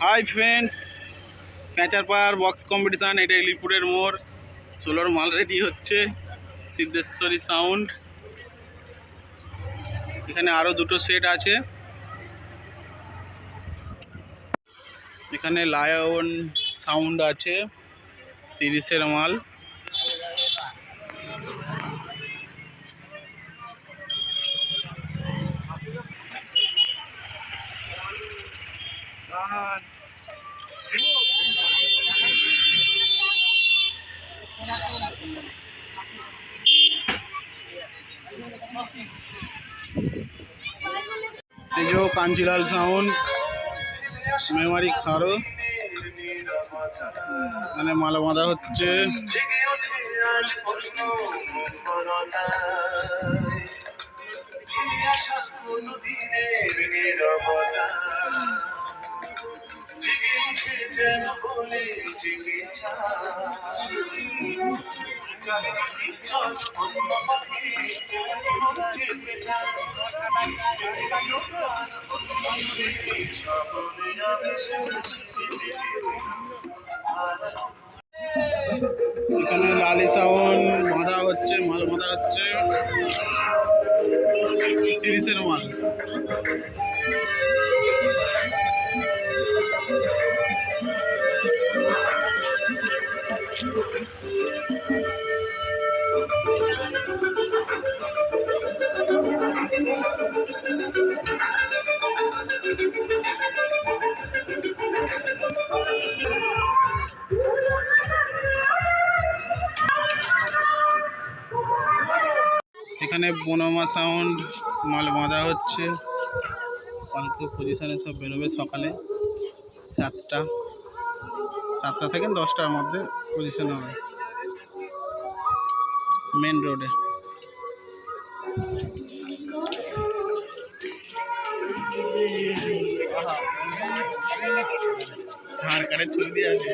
Hi friends, প্যাঁচার পাড়ার box competition. এটা ইলিপুরের মোড়। সোলোর মাল রেডি হচ্ছে, সিদ্ধেশ্বরী সাউন্ড। এখানে আরও দুটো সেট আছে। এখানে লায়ন সাউন্ড আছে, 30-এর মাল। এই যে কাঞ্চিলাল সাউন্ড, মেমারি খারো। মানে মালা বাঁধা হচ্ছে। এখানে লালি সাউন্ড বাঁধা হচ্ছে, মাল বাঁধা হচ্ছে, 30-এর মাল। এখানে বনমা সাউন্ড, মাল বাঁধা হচ্ছে। কালকে পজিশনে সব বেরোবে সকালে 7টা থেকে 10টার মধ্যে পজিশন হবে মেন রোডে। ধার কার্ডের ছবি দিয়ে আছে।